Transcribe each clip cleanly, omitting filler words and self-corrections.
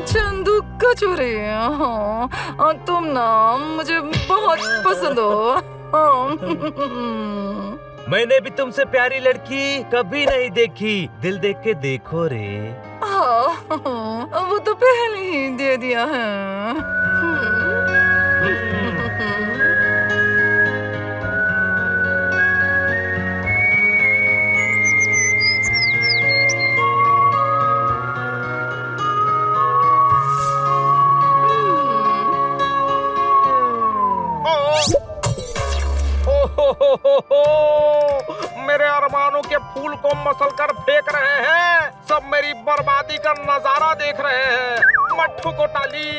चंदू कचोरी, तुम ना मुझे बहुत पसंद हो। मैंने भी तुमसे प्यारी लड़की कभी नहीं देखी, दिल देख के देखो रे। वो तो पहले ही दे दिया है। मेरे अरमानों के फूल को मसल कर फेंक रहे हैं, सब मेरी बर्बादी का नजारा देख रहे हैं। मट्ठू को टाली।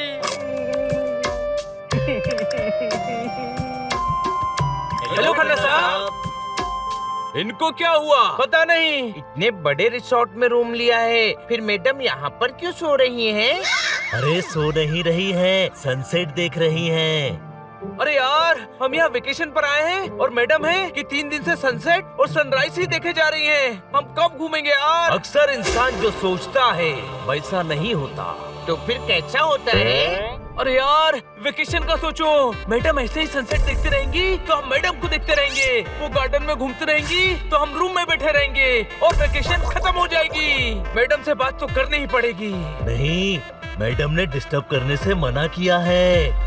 हेलो खन्ना साहब, इनको क्या हुआ? पता नहीं, इतने बड़े रिसोर्ट में रूम लिया है, फिर मैडम यहाँ पर क्यों सो रही हैं? अरे सो नहीं रही है, सनसेट देख रही हैं। अरे यार, हम यहाँ वेकेशन पर आए हैं और मैडम है कि 3 दिन से सनसेट और सनराइज ही देखे जा रही हैं। हम कब घूमेंगे यार? अक्सर इंसान जो सोचता है वैसा नहीं होता। तो फिर कैसा होता है? अरे यार, वेकेशन का सोचो। मैडम ऐसे ही सनसेट देखते रहेंगी तो हम मैडम को देखते रहेंगे, वो गार्डन में घूमती रहेंगी तो हम रूम में बैठे रहेंगे और वेकेशन खत्म हो जाएगी। मैडम से बात तो करनी ही पड़ेगी। नहीं, मैडम ने डिस्टर्ब करने से मना किया है।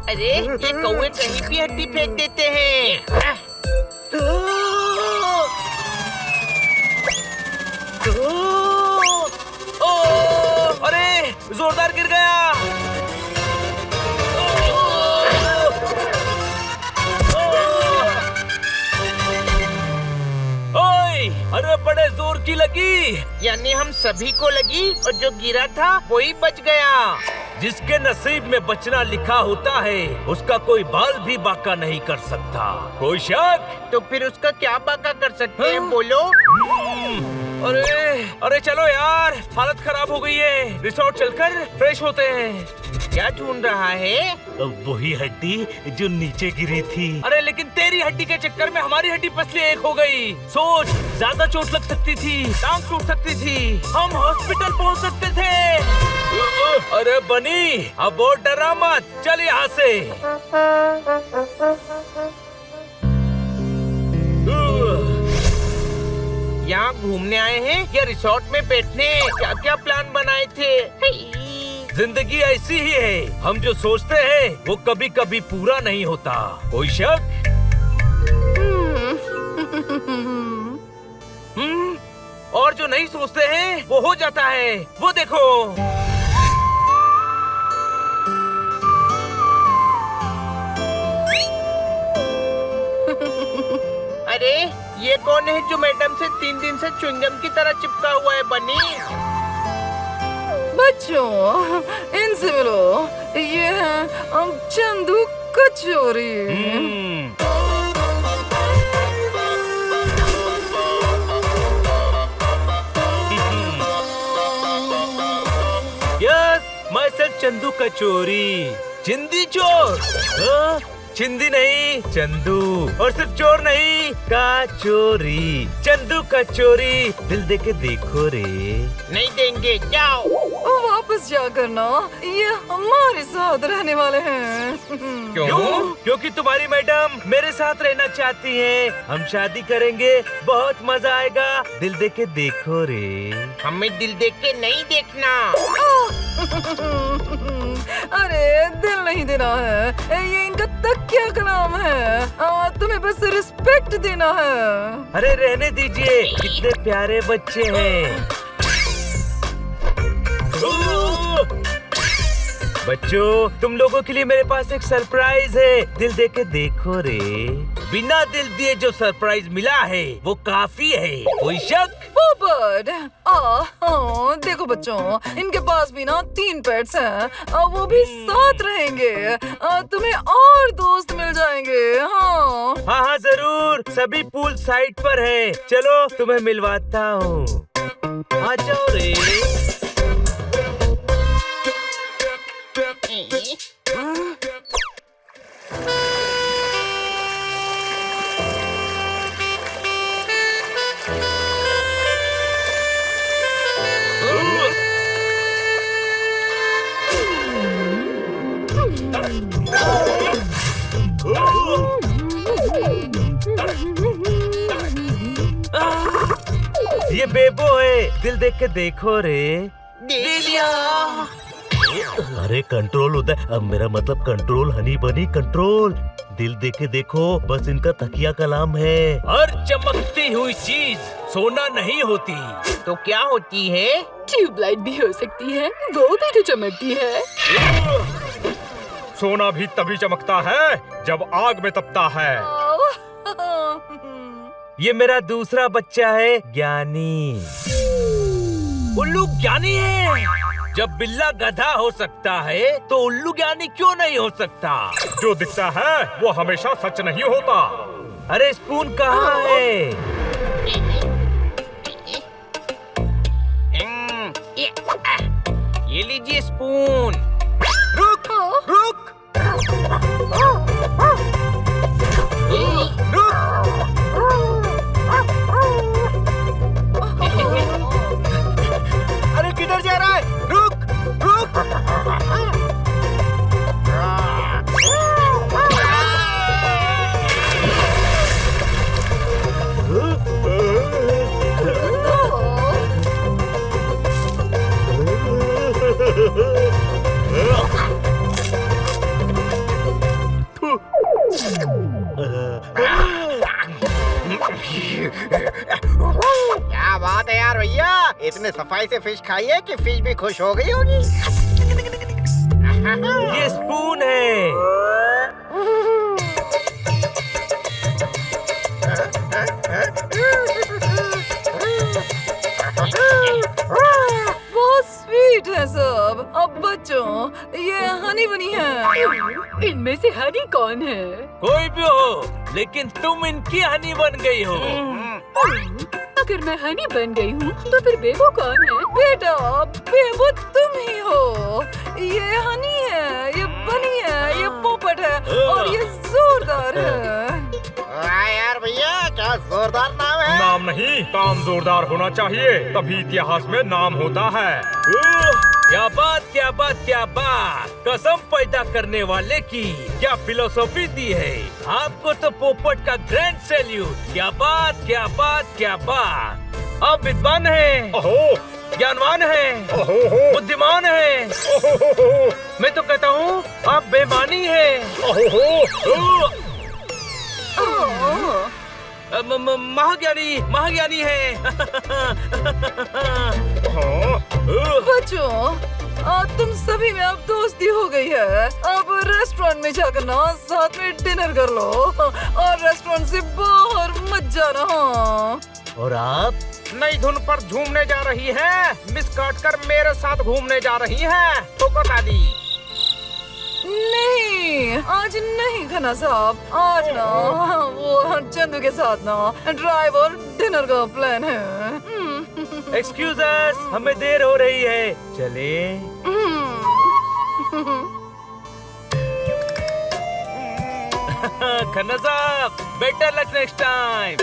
अरे ये कौवे कहीं भी हड्डी फेंक देते हैं। अरे जोरदार गिर गया। ओए, अरे बड़े जोर की लगी। यानी हम सभी को लगी और जो गिरा था वही बच गया। जिसके नसीब में बचना लिखा होता है उसका कोई बाल भी बाका नहीं कर सकता। कोई शक? तो फिर उसका क्या बाका कर सकते हैं? बोलो। अरे चलो यार, हालत खराब हो गई है, रिसोर्ट चलकर फ्रेश होते हैं। क्या ढूंढ रहा है? वही हड्डी जो नीचे गिरी थी। अरे लेकिन तेरी हड्डी के चक्कर में हमारी हड्डी पसली एक हो गई। सोच, ज्यादा चोट लग सकती थी, टांग टूट सकती थी, हम हॉस्पिटल पहुंच सकते थे। अरे बनी, अब और डरा मत, चल यहाँ से। यहाँ घूमने आए हैं या रिसोर्ट में बैठने? क्या क्या प्लान बनाए थे? जिंदगी ऐसी ही है, हम जो सोचते हैं वो कभी कभी पूरा नहीं होता। कोई शक? और जो नहीं सोचते हैं वो हो जाता है, वो देखो। अरे ये कौन है जो मैडम से 3 दिन से च्युइंगम की तरह चिपका हुआ है? बनी बच्चों, इनसे मिलो, ये है चंदू कचोरी। यस, मैं सिर्फ चंदू कचोरी। चिंदी चोर? हाँ? चिंदी नहीं, चंदू। और सिर्फ चोर नहीं, कचोरी। चंदू कचोरी, दिल दे के देखो रे। नहीं देंगे, जाओ। वापस जा करना, ये हमारे साथ रहने वाले हैं। क्यों? क्योंकि तुम्हारी मैडम मेरे साथ रहना चाहती हैं। हम शादी करेंगे, बहुत मजा आएगा। दिल दे के देखो रे। हमें दिल देख के नहीं देखना। अरे दिल नहीं देना है, ये इनका तकिया का नाम है। तुम्हें बस रिस्पेक्ट देना है। अरे रहने दीजिए, कितने प्यारे बच्चे हैं। बच्चों, तुम लोगों के लिए मेरे पास एक सरप्राइज है, दिल दे के देखो रे। बिना दिल दिए जो सरप्राइज मिला है वो काफी है। कोई शक? पोपट, देखो बच्चों, इनके पास भी ना 3 पेट्स हैं, वो भी साथ रहेंगे। तुम्हें और दोस्त मिल जाएंगे। हाँ हाँ जरूर, सभी पूल साइड पर है। चलो तुम्हें मिलवाता हूँ, आ जाओ रे। ये बेबो है, दिल देख के देखो रे। दे दिया। अरे कंट्रोल होता है, अब मेरा मतलब कंट्रोल, हनी बनी कंट्रोल। दिल देख के देखो, बस इनका तकिया कलाम है। हर चमकती हुई चीज सोना नहीं होती। तो क्या होती है? ट्यूबलाइट भी हो सकती है, वो भी तो चमकती है। सोना भी तभी चमकता है जब आग में तपता है। ये मेरा दूसरा बच्चा है, ज्ञानी। उल्लू ज्ञानी है। जब बिल्ला गधा हो सकता है तो उल्लू ज्ञानी क्यों नहीं हो सकता? जो दिखता है वो हमेशा सच नहीं होता। अरे स्पून कहाँ है? ये लीजिए स्पून। रुक रुक अरे किधर जा रहा है? रुक रुक। क्या बात है यार भैया, इतने सफाई से फिश खाई है कि फिश भी खुश हो गई होगी। ये स्पून है। बहुत स्वीट है सब। अब बच्चों, ये हनी बनी है। इनमें से हनी कौन है? कोई भी हो, लेकिन तुम इनकी हनी बन गई हो। अगर मैं हनी बन गई हूँ तो फिर बेबो कौन है? बेटा, बेबो तुम ही हो। ये हनी है, ये बनी है, ये पोपट है और ये जोरदार है। वाह यार भैया, क्या जोरदार नाम है। नाम नहीं, काम जोरदार होना चाहिए, तभी इतिहास में नाम होता है। क्या बात, क्या बात, क्या बात। कसम पैदा करने वाले की क्या फिलोसॉफी दी है। आपको तो पोपट का ग्रैंड सैल्यूट। क्या बात, क्या बात, क्या बात। आप विद्वान हैं, ओहो ज्ञानवान हैं, ओहो बुद्धिमान हैं। ओहो मैं तो कहता हूँ आप बेमानी हैं। ओहो। महाज्ञानी, महाज्ञानी है। बच्चों, तुम सभी में अब दोस्ती हो गई है। अब रेस्टोरेंट में जाकर ना साथ में डिनर कर लो और रेस्टोरेंट से बाहर मत जाना। और आप? नई धुन पर झूमने जा रही है, मिस काटकर मेरे साथ घूमने जा रही है। ठोकर डाली। नहीं, आज नहीं खाना साहब। आज ना वो चंदू के साथ ना ड्राइव और डिनर का प्लान है। एक्सक्यूज अस, हमें देर हो रही है, चले? खन्ना साहब, बेटर लक नेक्स्ट टाइम।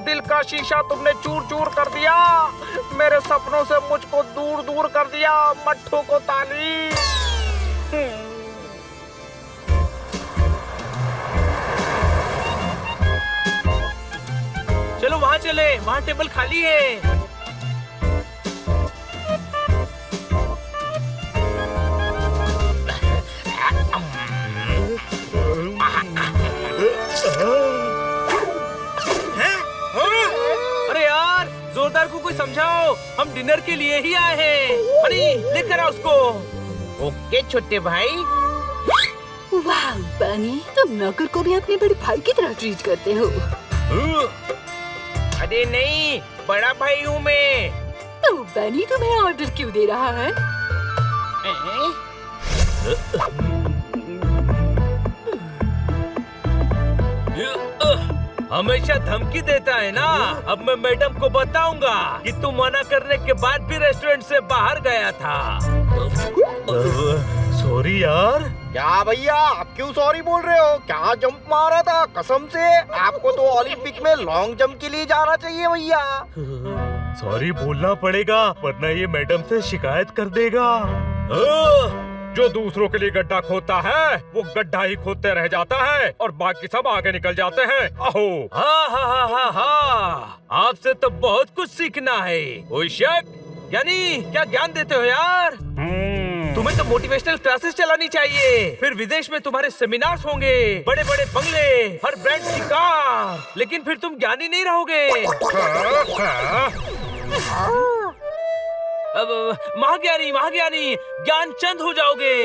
दिल का शीशा तुमने चूर चूर कर दिया। मेरे सपनों से मुझको दूर दूर कर दिया। मट्ठू को ताली। चलो वहाँ चले, वहाँ टेबल खाली है। अरे यार, जोरदार को कोई समझाओ, हम डिनर के लिए ही आए हैं। अरे लेकर आओ उसको। ओके छोटे भाई। वाह बनी, तुम नौकर को भी अपने बड़े भाई की तरह ट्रीट करते हो। अरे नहीं, बड़ा भाई हूँ मैं। तो बनी तुम्हें ऑर्डर क्यों दे रहा है? हमेशा धमकी देता है ना। अब मैं मैडम को बताऊंगा कि तू मना करने के बाद भी रेस्टोरेंट से बाहर गया था। सॉरी यार। क्या भैया, आप क्यों सॉरी बोल रहे हो? क्या जंप मारा था, कसम से। आपको तो ओलंपिक में लॉन्ग जंप के लिए जाना चाहिए भैया। सॉरी बोलना पड़ेगा, वरना ये मैडम से शिकायत कर देगा। जो दूसरों के लिए गड्ढा खोदता है वो गड्ढा ही खोदते रह जाता है और बाकी सब आगे निकल जाते हैं। अहो हाँ, आपसे तो बहुत कुछ सीखना है। कोई शक? यानी क्या ज्ञान देते हो यार? तुम्हें तो मोटिवेशनल क्लासेस चलानी चाहिए। फिर विदेश में तुम्हारे सेमिनार्स होंगे, बड़े बड़े बंगले, हर ब्रांड की कार। लेकिन फिर तुम ज्ञानी नहीं रहोगे। अब महाज्ञानी महाज्ञानी ज्ञान चंद हो जाओगे।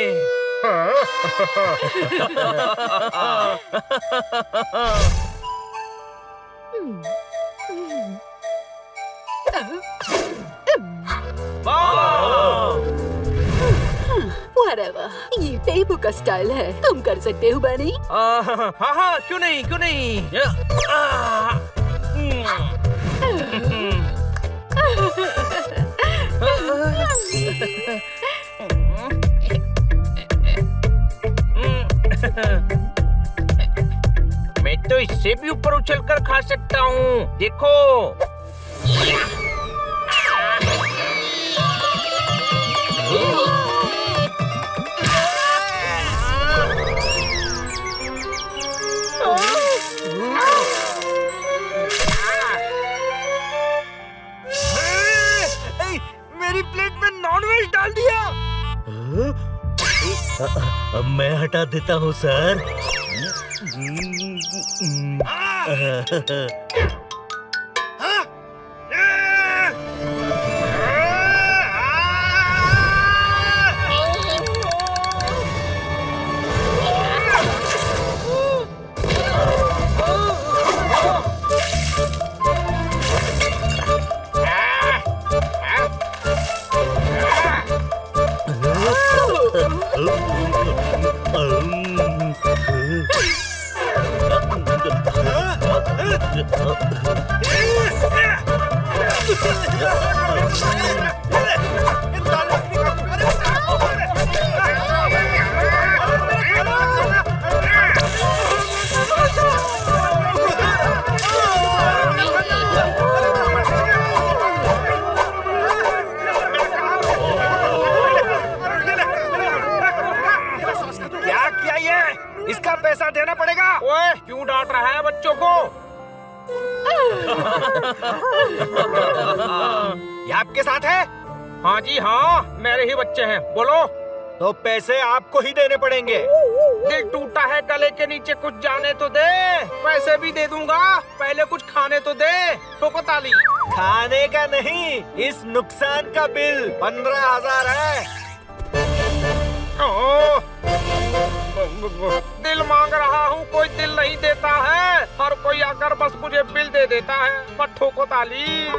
Whatever. ये बेबू का स्टाइल है, तुम कर सकते हो बनी। हाँ, क्यों नहीं क्यों नहीं। मैं तो इससे भी ऊपर उछलकर खा सकता हूँ, देखो। मेरी प्लेट में नॉनवेज डाल दिया। अब मैं हटा देता हूँ सर। इसका पैसा देना पड़ेगा। ओए, क्यों डांट रहा है बच्चों को? ये आपके साथ है? हाँ जी हाँ, मेरे ही बच्चे हैं। बोलो। तो पैसे आपको ही देने पड़ेंगे। दिल टूटा है, गले के नीचे कुछ जाने तो दे। पैसे भी दे दूंगा, पहले कुछ खाने तो दे। ठोको ताली। खाने का नहीं, इस नुकसान का बिल 15,000 है। दिल मांग रहा हूँ, कोई दिल नहीं देता है। हर कोई आकर बस मुझे बिल दे देता है। मत ठोको ताली।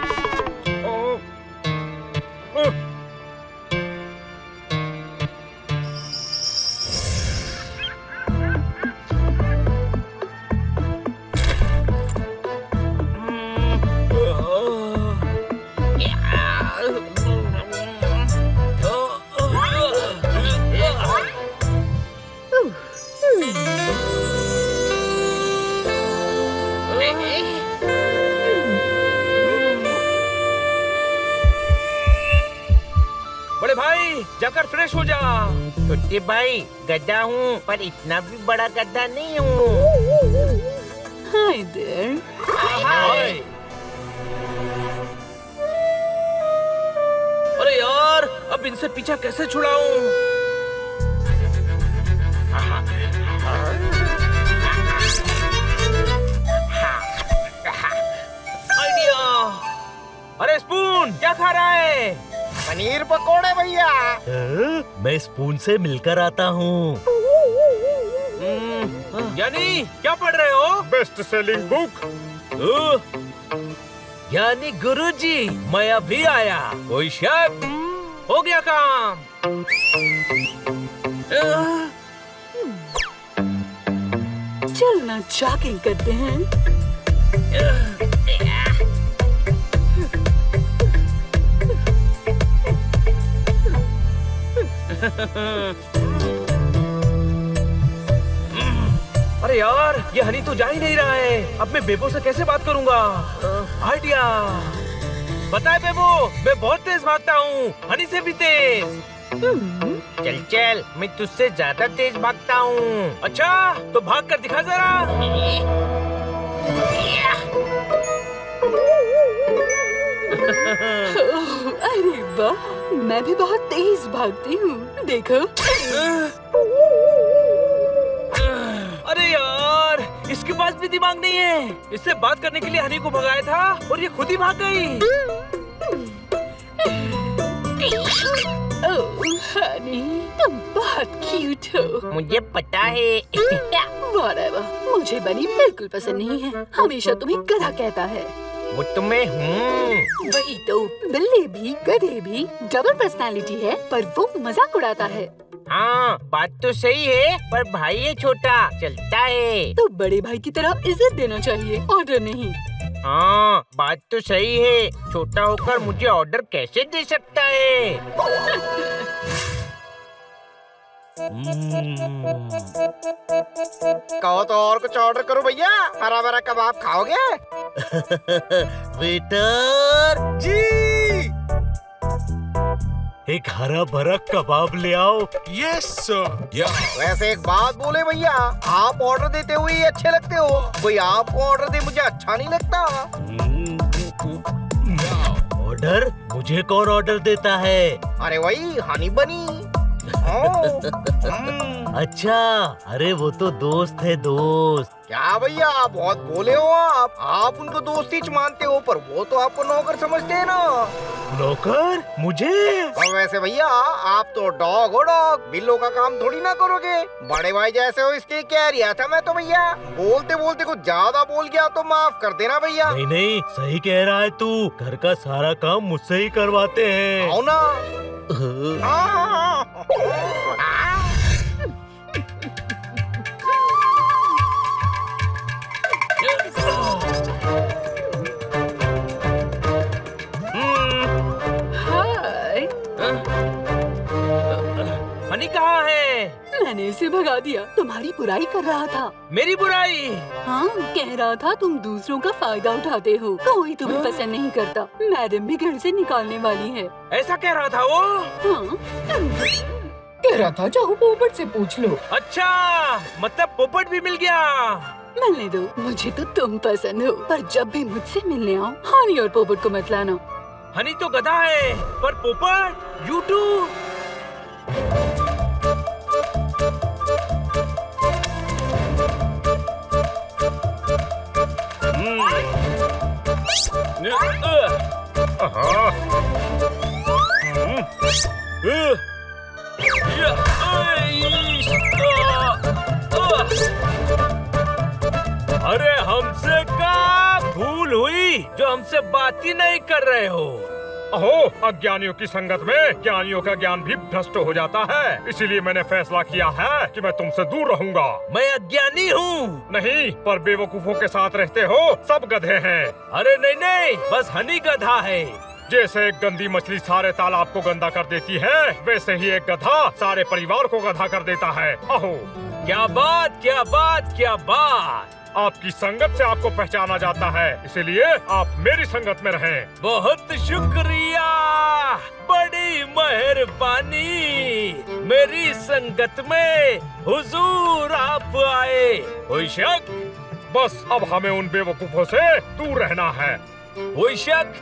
बड़े भाई जाकर फ्रेश हो जा। छोटे भाई, गड्ढा हूँ पर इतना भी बड़ा गड्ढा नहीं हूँ। Hi there. हाय। अरे यार, अब इनसे पीछा कैसे छुड़ाऊं? आइडिया। अरे स्पून, क्या खा रहा है? पनीर पकोड़े भैया। मैं स्पून से मिलकर आता हूँ। यानी क्या पढ़ रहे हो? Best selling book. यानी गुरुजी, मैं अभी आया। कोई शक? हो गया काम। चलना जॉगिंग करते हैं। अरे यार, ये हनी तो जा ही नहीं रहा है। अब मैं बेबो से कैसे बात करूंगा? आइडिया। पता है बेबो, मैं बहुत तेज भागता हूँ, हनी से भी तेज। चल चल, मैं तुझसे ज्यादा तेज भागता हूँ। अच्छा तो भाग कर दिखा जरा। अरे वाह, मैं भी बहुत तेज भागती हूँ, देखो। अरे यार, इसके पास भी दिमाग नहीं है। इससे बात करने के लिए हनी को भगाया था और ये खुद ही भाग गई। ओह हनी, तुम बहुत क्यूट हो। मुझे पता है। Whatever, मुझे बनी बिल्कुल पसंद नहीं है। हमेशा तुम्हें गधा कहता है। वो तो मैं हूँ। वही तो, बिल्ली भी गधे भी डबल पर्सनालिटी है, पर वो मजाक उड़ाता है। हाँ बात तो सही है, पर भाई है छोटा, चलता है। तो बड़े भाई की तरह इज्जत देना चाहिए, ऑर्डर नहीं। हाँ बात तो सही है, छोटा होकर मुझे ऑर्डर कैसे दे सकता है? कहो तो और कुछ ऑर्डर करो भैया। हरा भरा कबाब खाओगे? वेटर जी, एक हरा भरा कबाब ले आओ। वैसे एक बात बोले भैया, आप ऑर्डर देते हुए ही अच्छे लगते हो। कोई आपको ऑर्डर दे मुझे अच्छा नहीं लगता। ऑर्डर? मुझे कौन ऑर्डर देता है? अरे वही हनी बनी। अच्छा, अरे वो तो दोस्त है, दोस्त। क्या भैया, बहुत बोले हो आप उनको दोस्ती मानते हो, पर वो तो आपको नौकर समझते हैं ना। नौकर? मुझे? और वैसे भैया, आप तो डॉग हो, डॉग। बिल्लों का काम थोड़ी ना करोगे। बड़े भाई जैसे हो इसलिए कह रिया था मैं तो भैया। बोलते बोलते कुछ ज्यादा बोल गया तो माफ कर देना भैया। नहीं नहीं, सही कह रहा है तू। घर का सारा काम मुझसे ही करवाते हैं। आओ ना। हाय, हनी कहाँ है? मैंने इसे भगा दिया। तुम्हारी बुराई कर रहा था। मेरी बुराई? हाँ, कह रहा था तुम दूसरों का फायदा उठाते हो। कोई तुम्हें पसंद नहीं करता। मैडम भी घर से निकालने वाली है। ऐसा कह रहा था वो? हाँ, कह रहा था चाहो पोपट से पूछ लो। अच्छा, मतलब पोपट भी मिल गया। मिलने दो, मुझे तो तुम पसंद हो। पर जब भी मुझसे मिलने आओ, हानी और पोपट को मत लाना। हनी तो गधा है, पर पोपट यूट्यूब। अरे हमसे का भूल हुई जो हमसे बात ही नहीं कर रहे हो। अहो, अज्ञानियों की संगत में ज्ञानियों का ज्ञान भी भ्रष्ट हो जाता है। इसीलिए मैंने फैसला किया है कि मैं तुमसे दूर रहूंगा। मैं अज्ञानी हूँ। नहीं, पर बेवकूफों के साथ रहते हो, सब गधे हैं। अरे नहीं नहीं, बस हनी गधा है। जैसे एक गंदी मछली सारे तालाब को गंदा कर देती है, वैसे ही एक गधा सारे परिवार को गधा कर देता है। अहो, क्या बात क्या बात क्या बात। आपकी संगत से आपको पहचाना जाता है, इसीलिए आप मेरी संगत में रहें। बहुत शुक्रिया, बड़ी मेहरबानी। मेरी संगत में हुजूर आप आए। कोई शक? बस अब हमें उन बेवकूफों से दूर रहना है। कोई शक?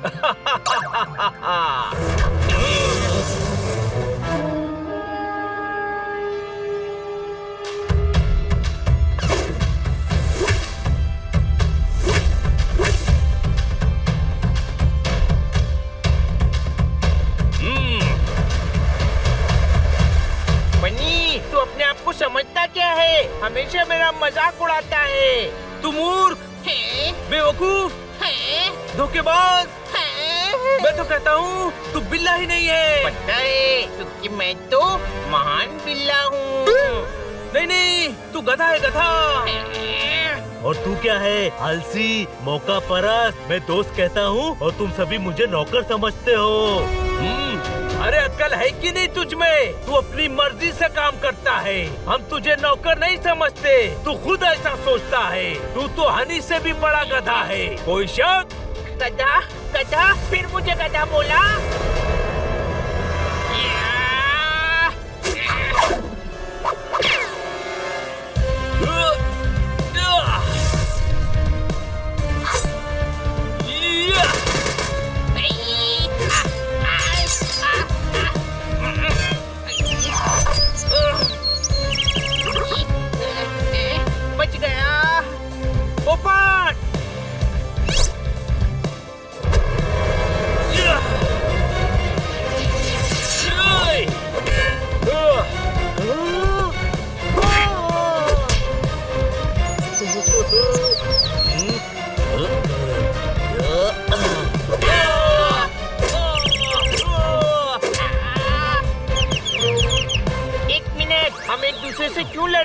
बनी, तू अपने आप को समझता क्या है? हमेशा मेरा मजाक उड़ाता है। तू मूर्ख, बेवकूफ, धोखेबाज। मैं तो कहता हूँ तू बिल्ला ही नहीं है। पता है, क्योंकि मैं तो महान बिल्ला हूँ। नहीं नहीं, तू गधा है, गधा। और तू क्या है? आलसी, मौका परस्त। मैं दोस्त कहता हूँ और तुम सभी मुझे नौकर समझते हो। अरे अक्ल है कि नहीं तुझ में? तू अपनी मर्जी से काम करता है। हम तुझे नौकर नहीं समझते, तू खुद ऐसा सोचता है। तू तो हनी से भी बड़ा गधा है। कोई शक? गधा, गधा, फिर मुझे गधा बोला।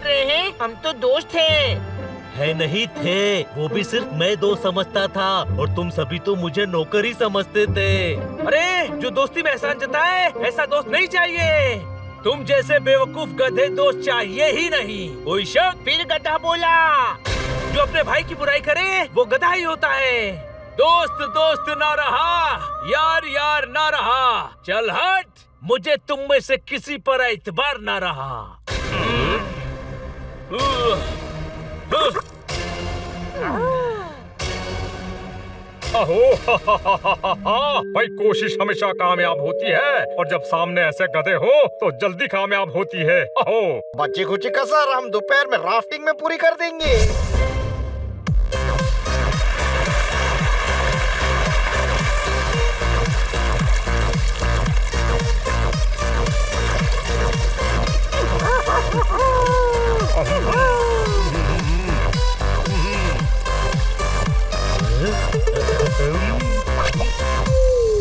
रहे हैं? हम तो दोस्त हैं। है नहीं थे, वो भी सिर्फ मैं दोस्त समझता था और तुम सभी तो मुझे नौकर ही समझते थे। अरे जो दोस्ती में एहसान जताए ऐसा दोस्त नहीं चाहिए। तुम जैसे बेवकूफ गधे दोस्त चाहिए ही नहीं। कोई शक? फिर गधा बोला। जो अपने भाई की बुराई करे वो गधा ही होता है। दोस्त दोस्त ना रहा, यार यार ना रहा। चल हट, मुझे तुम में से किसी पर एतबार ना रहा। अहो भाई, कोशिश हमेशा कामयाब होती है और जब सामने ऐसे गधे हो तो जल्दी कामयाब होती है। अहो बच्ची खुची कसर हम दोपहर में राफ्टिंग में पूरी कर देंगे।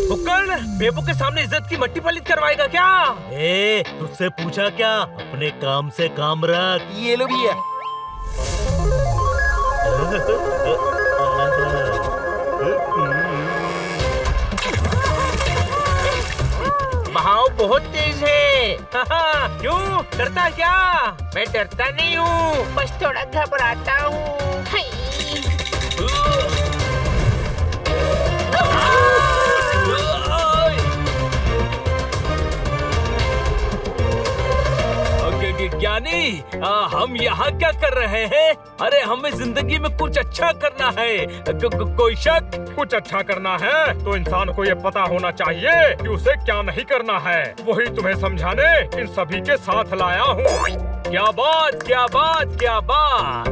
बुक्कड़, बेबू के सामने इज्जत की मट्टी पलित करवाएगा क्या? तुझसे पूछा क्या? अपने काम से काम रख। ये लो भैया। बहाव बहुत तेज है। क्यों डरता क्या? मैं डरता नहीं हूँ, बस थोड़ा घबराता हूँ। हाय। ज्ञानी, हम यहाँ क्या कर रहे हैं? अरे हमें जिंदगी में कुछ अच्छा करना है। कोई शक? कुछ अच्छा करना है तो इंसान को ये पता होना चाहिए कि उसे क्या नहीं करना है। वही तुम्हें समझाने इन सभी के साथ लाया हूँ। क्या बात, क्या बात, क्या बात।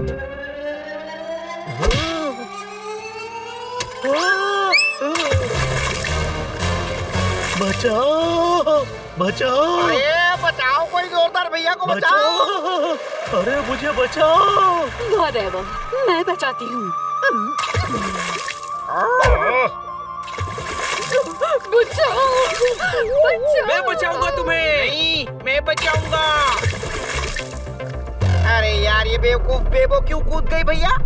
बचाओ, बचाओ, अरे बचाओ, कोई जोरदार भैया को बचाओ। अरे मुझे बचाओ। Whatever, मैं बचाती हूँ। बचाओ, बचाओ। मैं बचाऊंगा तुम्हें। नहीं, मैं बचाऊंगा। अरे यार, ये बेवकूफ बेबो क्यों कूद गई भैया?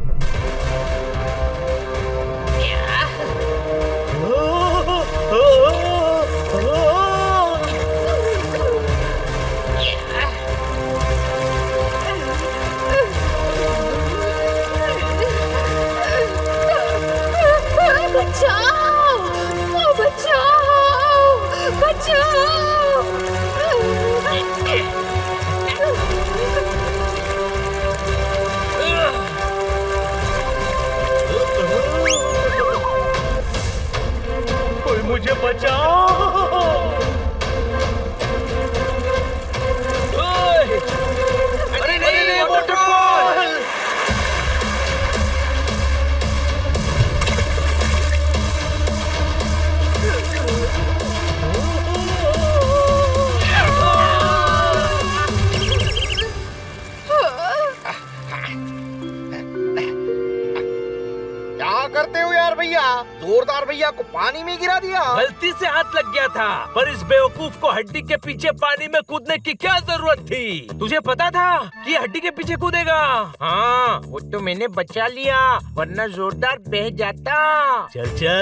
कोई मुझे बचाओ। अरे नहीं, वाटरफॉल। क्या करते हो यार भैया? जोरदार भैया को पानी में गिरा दिया। गलती से हाथ लग गया था, पर इस बेवकूफ को हड्डी के पीछे पानी में कूदने की क्या जरूरत थी? तुझे पता था कि हड्डी के पीछे कूदेगा? हाँ, वो तो मैंने बचा लिया, वरना जोरदार बह जाता। चल चल।